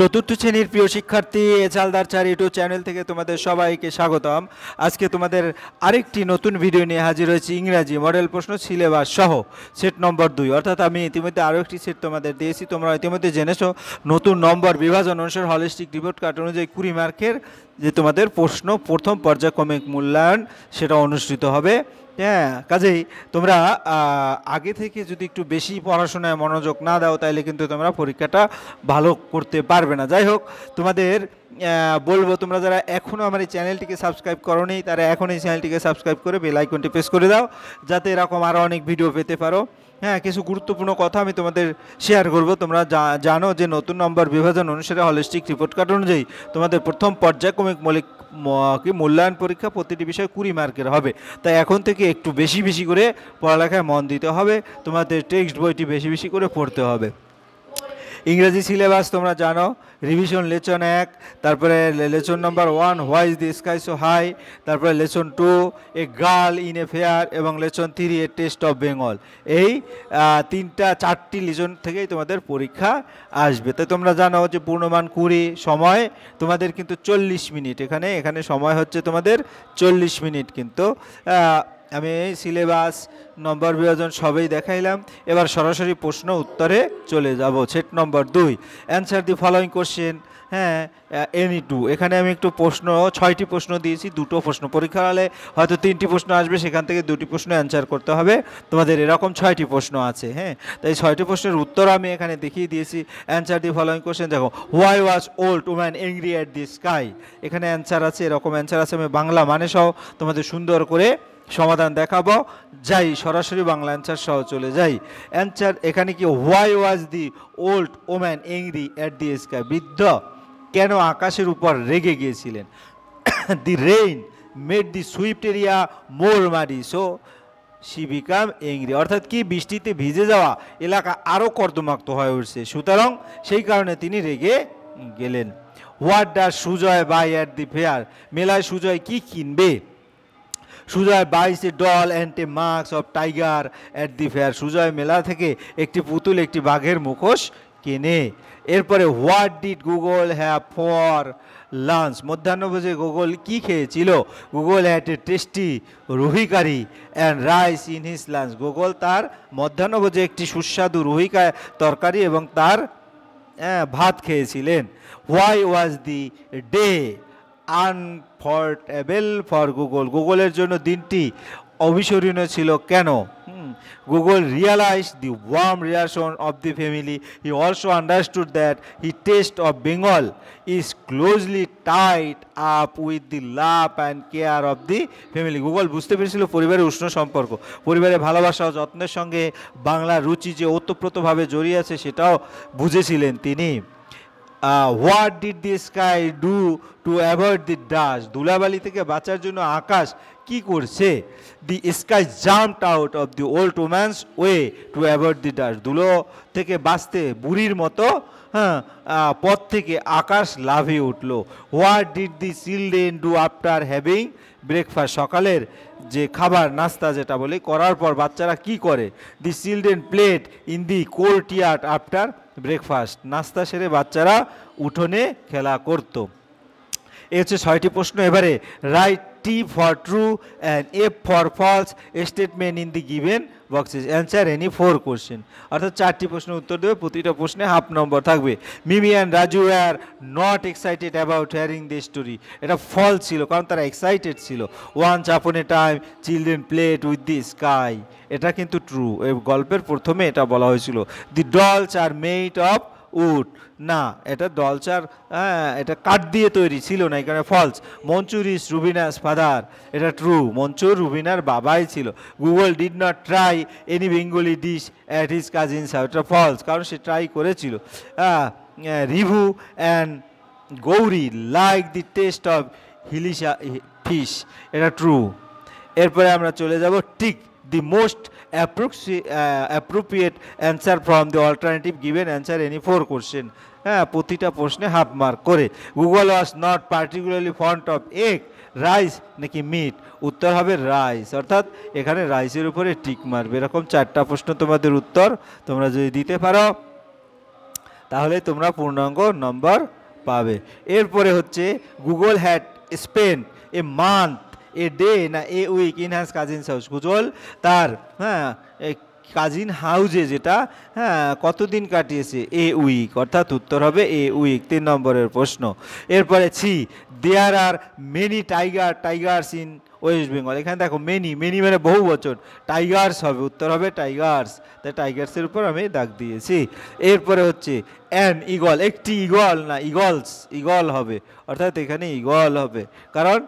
চতুর্থ শ্রেণীর প্রিয় শিক্ষার্থী এচালদার চার ইউটিউব চ্যানেল থেকে তোমাদের সবাইকে স্বাগতম। আজকে তোমাদের আরেকটি নতুন ভিডিও নিয়ে হাজির হয়েছি ইংরাজি মডেল প্রশ্ন সিলেবাস সহ সেট নম্বর 2। অর্থাৎ আমি ইতিমধ্যে আরও একটি সেট তোমাদের দিয়েছি, তোমরা ইতিমধ্যে জেনেছো। নতুন নম্বর বিভাজন অনুসারে হলিস্টিক রিপোর্ট কার্ড অনুযায়ী 20 মার্কের যে তোমাদের প্রশ্ন প্রথম পর্যায়ক্রমিক মূল্যায়ন সেটা অনুষ্ঠিত হবে। হ্যাঁ, কাজেই তোমরা আগে থেকে যদি একটু বেশি পড়াশোনায় মনোযোগ না দাও তাহলে কিন্তু তোমরা পরীক্ষাটা ভালো করতে পারবে না। যাই হোক, তোমাদের বলবো তোমরা যারা এখনও আমার এই চ্যানেলটিকে সাবস্ক্রাইব করোনি তারা এখন এই চ্যানেলটিকে সাবস্ক্রাইব করে বেল আইকনটি প্রেস করে দাও, যাতে এরকম আরও অনেক ভিডিও পেতে পারো। হ্যাঁ, কিছু গুরুত্বপূর্ণ কথা আমি তোমাদের শেয়ার করব। তোমরা জানো যে নতুন নম্বর বিভাজন অনুসারে হলিস্টিক রিপোর্ট কার্ড অনুযায়ী তোমাদের প্রথম পর্যায়ক্রমিক মূল্যায়ন পরীক্ষা প্রতিটি বিষয় 20 মার্কের হবে। তাই এখন থেকে একটু বেশি বেশি করে পড়ালেখায় মন দিতে হবে, তোমাদের টেক্সট বইটি বেশি বেশি করে পড়তে হবে। ইংরেজি সিলেবাস তোমরা জানো, রিভিশন লেসন 1, তারপরে lesson number 1 why is the sky so high, তারপরে lesson 2 a girl in a fair এবং lesson 3 a taste of Bengal. এই 4টি লেসন থেকেই তোমাদের পরীক্ষা আসবে। তাই তোমরা জানো যে পূর্ণমান 20, সময় তোমাদের কিন্তু 40 মিনিট। এখানে সময় হচ্ছে তোমাদের 40 মিনিট। কিন্তু আমি সিলেবাস নম্বর বিভাজন সবই দেখাইলাম। এবার সরাসরি প্রশ্ন উত্তরে চলে যাব। Set number 2, answer the following question. হ্যাঁ, এনি টু। এখানে আমি একটু প্রশ্ন 6টি প্রশ্ন দিয়েছি, 2টো প্রশ্ন। পরীক্ষা হলে হয়তো 3টি প্রশ্ন আসবে, সেখান থেকে 2টি প্রশ্ন অ্যান্সার করতে হবে তোমাদের। এরকম 6টি প্রশ্ন আছে। হ্যাঁ, তাই 6টি প্রশ্নের উত্তর আমি এখানে দেখিয়ে দিয়েছি। Answer the following question. দেখো, why was old woman angry at the sky. এখানে অ্যান্সার আছে, এরকম অ্যান্সার আছে। আমি বাংলা মানে সহ তোমাদের সুন্দর করে সমাধান দেখাবো। যাই সরাসরি বাংলা অ্যান্সার সহ চলে যাই। অ্যান্সার এখানে কি, why was the old woman angry at the sky. বৃদ্ধ কেন আকাশের উপর রেগে গিয়েছিলেন? The rain made the Swift area more muddy so she become angry. অর্থাৎ কি, বৃষ্টিতে ভিজে যাওয়া এলাকা আরও কর্দমাক্ত হয়ে উঠছে, সুতরাং সেই কারণে তিনি রেগে গেলেন। What does Sujoy buy at the fair. মেলায় সুজয় কি কিনবে? Sujoy buys a doll and a mask of tiger at the fair. Sujoy মেলা থেকে একটি পুতুল, একটি বাঘের মুখোশ কেনে। এরপরে what did Google have for lunch. মধ্যাহ্নভোজে গুগল কি খেয়েছিল? Google had a tasty rohu curry and rice in his lunch. Google তার মধ্যাহ্নভোজে একটি সুস্বাদু রুহি তরকারি এবং তার ভাত খেয়েছিলেন। Why was the day unforgettable for Google. গুগলের জন্য দিনটি অবিস্মরণীয় ছিল কেন? Google realise the warm reaction of the family. He also understood that he taste of Bengal is closely tied up with the love and care of the family. Google বুঝতে পেরেছিল পরিবারের উষ্ণ সম্পর্ক, পরিবারের ভালোবাসা ও যত্নের সঙ্গে বাংলার রুচি যে ওতপ্রোতভাবে জড়িয়ে আছে সেটাও বুঝেছিলেন তিনি। What did the sky do to avoid the dust. ধুলাবালি থেকে বাঁচার জন্য আকাশ কি করছে? The sky jumped out of the old woman's way to avoid the dust. ধুলো থেকে বাঁচতে বুড়ির মতো পথ থেকে আকাশ লাফিয়ে উঠল। What did the children do after having breakfast. সকালের যে খাবার নাস্তা যেটা বলে করার পর বাচ্চারা কি করে? The children played in the courtyard after breakfast. নাস্তা সেরে বাচ্চারা উঠোনে খেলা করত। এই হচ্ছে 6টি প্রশ্ন। এবারে write T for true and F for false statement in the given boxes. Answer any 4 question. অর্থাৎ 4টি প্রশ্নের উত্তর দেবে, প্রতিটা প্রশ্নে হাফ নম্বর থাকবে। Mimi and Raju are not excited about hearing the story. এটা ফল ছিল, কারণ তারা এক্সাইটেড ছিল। Once upon a time children played with the sky. এটা কিন্তু ট্রু। এই গল্পের প্রথমে এটা বলা হয়েছিল। The dolls are made of wood. না, এটা ডলচার এটা কাঠ দিয়ে তৈরি ছিল না, এখানে false. Mansur is Rubina's father. এটা ট্রু, মঞ্চুর রুবিনার বাবাই ছিল। Google did not try any Bengali dish at his cousin's house. এটা ফলস, কারণ সে ট্রাই করেছিল। Rivu and Gouri like the taste of hilsa fish. এটা ট্রু। এরপরে আমরা চলে যাব tick the most appropriate answer from the alternative given answer any 4 question. হ্যাঁ, প্রতিটা প্রশ্নে হাফ মার্ক করে। Google was not particularly fond of egg, rice নাকি মিট? উত্তর হবে রাইস। অর্থাৎ এখানে রাইসের উপরে টিক মারবে। এরকম 4টা প্রশ্ন তোমাদের উত্তর তোমরা যদি দিতে পারো তাহলে তোমরা পূর্ণাঙ্গ নম্বর পাবে। এরপরে হচ্ছে Google had spend a month a day না a week in has cousin's house. Google তার কাজিন হাউজে যেটা কতদিন কাটিয়েছে, এ উইক, অর্থাৎ উত্তর হবে এ উইক, 3 নম্বরের প্রশ্ন। এরপরে there are many tigers in West Bengal. এখানে দেখো মেনি মানে বহু বচন, টাইগার্স হবে, উত্তর হবে টাইগার্স, তাই টাইগার্সের উপর আমি দাগ দিয়েছি। এরপরে হচ্ছে অ্যান ইগল, একটি ইগল না ইগল হবে, অর্থাৎ এখানে ইগল হবে, কারণ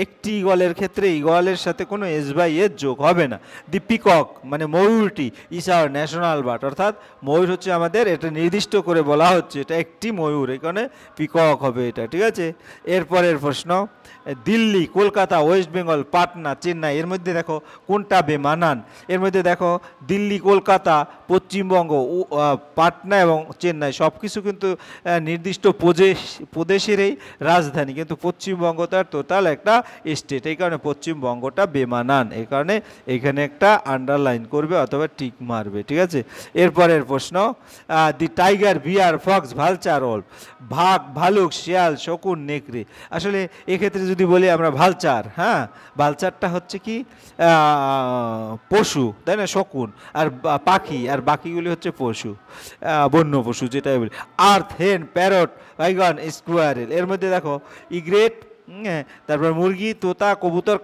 একটি ইগলের ক্ষেত্রে ইগলের সাথে কোনো এস বাই এর যোগ হবে না। দি পিকক মানে ময়ূরটি ইজ আওয়ার ন্যাশনাল বার্ড, অর্থাৎ ময়ূর হচ্ছে আমাদের, এটা নির্দিষ্ট করে বলা হচ্ছে এটা একটি ময়ূর, এখানে পিকক হবে এটা, ঠিক আছে। এরপরের প্রশ্ন দিল্লি, কলকাতা, ওয়েস্ট বেঙ্গল, পাটনা, চেন্নাই, এর মধ্যে দেখো কোনটা বেমানান। এর মধ্যে দেখো দিল্লি, কলকাতা, পশ্চিমবঙ্গ, পাটনা এবং চেন্নাই সব কিছু কিন্তু নির্দিষ্ট প্রদেশেরই রাজধানী, কিন্তু পশ্চিমবঙ্গ তার টোটাল একটা স্টেট, এই কারণে পশ্চিমবঙ্গটা বেমানান, এই কারণে এখানে একটা আন্ডারলাইন করবে অথবা টিক মারবে, ঠিক আছে। এরপরের প্রশ্ন the tiger, beer, Fox, vulture all, ভালুক, শিয়াল, শকুন, নেকড়ে। আসলে এক্ষেত্রে যদি বলি আমরা ভালচার, ভালচারটা হচ্ছে কি পশু, তাই না, শকুন আর পাখি, আর বাকিগুলি হচ্ছে পশু, বন্য পশু যেটাই বলি। আর্থ, হেন, প্যারট, বাইগন, স্কোয়ারেল। এর মধ্যে দেখো ইগ্রেট, তারপর মুরগি, তোতা, কবুতর,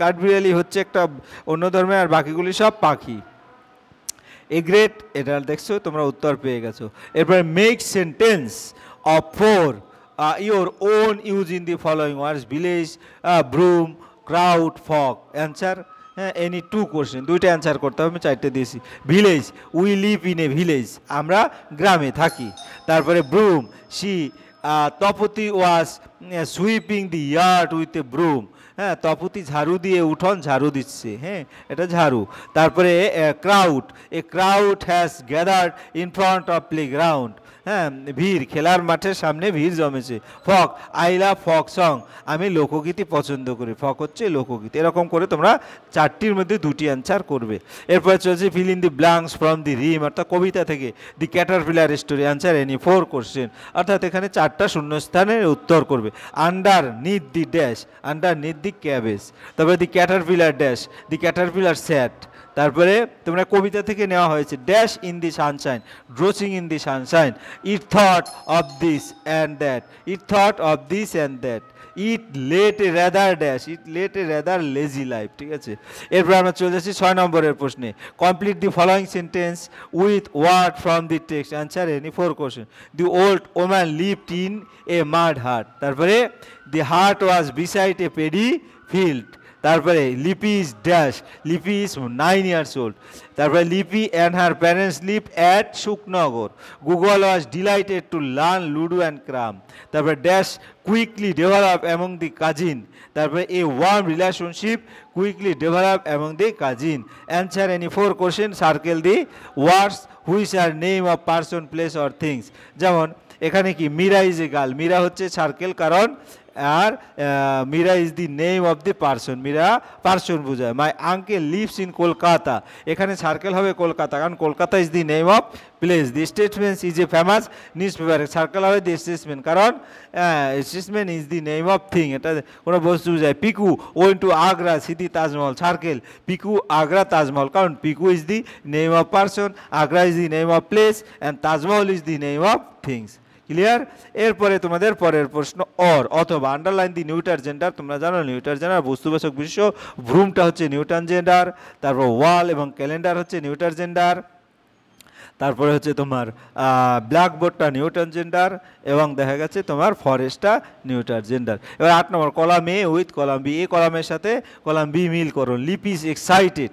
কাঠবিড়ালি হচ্ছে একটা অন্য ধর্মের, আর বাকিগুলি সব পাখি। এগ্রেট, এটা দেখছো তোমরা উত্তর পেয়ে গেছো। এরপরে make sentence of four your own use in the following words: village, broom, crowd, fog. Answer any 2 question, 2টা অ্যান্সার করতে হবে, আমি 4টে দিয়েছি। Village, we live in a village, আমরা গ্রামে থাকি। তারপরে broom, Tapati was sweeping the yard with a broom, Tapati ঝাড়ু দিয়ে উঠোন ঝাড়ু দিচ্ছে, এটা ঝাড়ু। তারপরে crowd, a crowd has gathered in front of playground, ভিড়, খেলার মাঠের সামনে ভিড় জমেছে। ফক, আই লাভ ফক সং, আমি লোকগীতি পছন্দ করি, ফক হচ্ছে লোকগীতি। এরকম করে তোমরা 4টির মধ্যে 2টি অ্যান্সার করবে। এরপরে চলছে fill in the blanks from the rhyme, অর্থাৎ কবিতা থেকে, the caterpillar story, answer any 4 question, অর্থাৎ এখানে 4টা শূন্যস্থানের উত্তর করবে। Underneath the dash, underneath the cabbage. তারপরে the caterpillar dash, the caterpillar sat. তারপরে তোমরা কবিতা থেকে নেওয়া হয়েছে, dash in the sunshine, drowsing in the sunshine, it thought of this and that, it thought of this and that, it led a rather dash, it led a rather lazy life, ঠিক আছে। এরপর আমরা চলে যাচ্ছি 6 নম্বরের প্রশ্নে। Complete the following sentence with word from the text, answer any 4 question. The old woman lived in a mud hut. তারপরে the hut was beside a paddy field. তারপরে Lipi is dash, Lipi is 9 years old। তারপরে Lipi and her parents live at Sukhnagar. Google was delighted to learn ludo and carrom. তারপরে dash quickly develop among the cousin. তারপরে a warm relationship quickly develop among the cousin. Answer any 4 question, circle the words which are name of person, place or things. যেমন এখানে কি Meera is a girl, Meera হচ্ছে circle, কারণ আর Meera is the name of the person, Meera person বোঝায়। My uncle lives in Kolkata, এখানে circle হবে কলকাতা, কারণ Kolkata is the name of place. The Statesman is a famous newspaper, circle হবে দি স্টেটসম্যান, কারণ Statesman is the name of thing, এটা কোনো বস্তু বোঝায়। Piku went to Agra see the Taj Mahal, circle Piku Agra Taj Mahal, কারণ Piku is the name of person, Agra is the name of place and Taj Mahal is the name of things. Clear? এরপরে তোমাদের পরের প্রশ্ন অর অথবা আন্ডারলাইন দি নিউটার জেন্ডার। তোমরা জানো নিউটার জেন্ডার বস্তুবাচক বিশেষ্য, ভ্রুমটা হচ্ছে নিউটন জেন্ডার, তারপর ওয়াল এবং ক্যালেন্ডার হচ্ছে নিউটার জেন্ডার, তারপরে হচ্ছে তোমার ব্ল্যাকবোর্ডটা নিউটন জেন্ডার, এবং দেখা গেছে তোমার ফরেস্টটা নিউটন জেন্ডার। এবার 8 number column A with column B, A কলামের সাথে কলাম বি মিল করো। Lipi is excited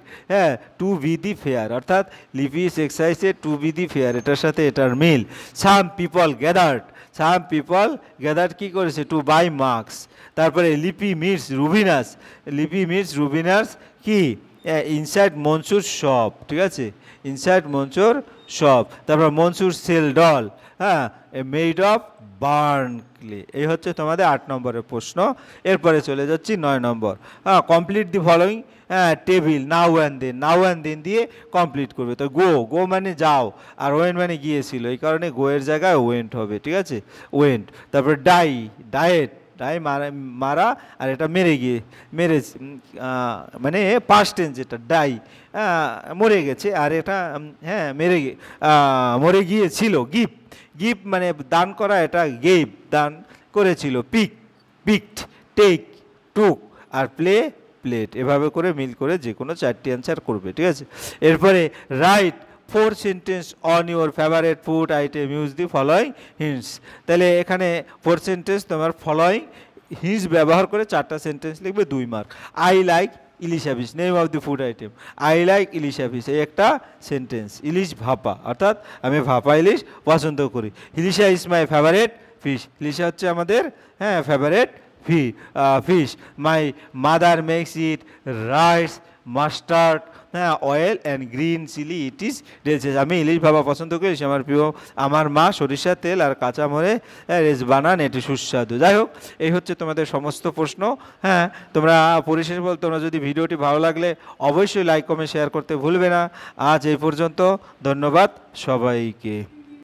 to be the fair, অর্থাৎ Lipi is excited to be the fair, এটার সাথে এটার মিল। সাম পিপল গ্যাদার্ড কি করেছে, টু বাই মার্কস। তারপরে লিপি মিটস রুবিনার্স কি, ইনসাইড মনসুর শপ, ঠিক আছে, ইনসাইড মনসুর শপ। তারপর Mansur sell doll, made of burnt clay. এই হচ্ছে তোমাদের 8 নম্বরের প্রশ্ন। এরপরে চলে যাচ্ছি 9 number. Complete the following table now and then দিয়ে কমপ্লিট করবে। তো গো মানে যাও, আর ওয়েন্ট মানে গিয়েছিল, এই কারণে গো এর জায়গায় ওয়েন্ট হবে, ঠিক আছে, ওয়েন্ট। তারপরে ডাই মারা, আর এটা মেরে মানে পাস্ট টেন্স, এটা ডাই মরে গেছে, আর এটা হ্যাঁ মরে গিয়েছিল। গিফট মানে দান করা, এটা গেভ দান করেছিল। পিকড, টেক, টুক, আর প্লেট। এভাবে করে মিল করে যে কোনো 4টি অ্যান্সার করবে, ঠিক আছে। এরপরে right 4 sentence on your favourite food item, use the following hints. তাহলে এখানে 4 সেন্টেন্স তোমার ফলোয়িং হিন্টস ব্যবহার করে 4টা সেন্টেন্স লিখবে, 2 mark. I like Ilisha fish, name of the food item. I like Ilisha fish, এই একটা সেন্টেন্স। ইলিশ ভাপা, অর্থাৎ আমি ভাপা ইলিশ পছন্দ করি। Ilisha is my favourite fish, ইলিশা হচ্ছে আমাদের favourite fish. My mother makes it rice, mustard, oil and green chilli, it is delicious. আমি ইলিশ ভাপা পছন্দ করি, আমার প্রিয়। আমার মা সরিষার তেল আর কাঁচা মরে রেস বানান, এটি সুস্বাদু। যাই হোক, এই হচ্ছে তোমাদের সমস্ত প্রশ্ন। তোমরা পরিশেষ বল, তোমরা যদি ভিডিওটি ভালো লাগলে অবশ্যই লাইক কমেন্ট শেয়ার করতে ভুলবে না। আজ এই পর্যন্ত, ধন্যবাদ সবাইকে।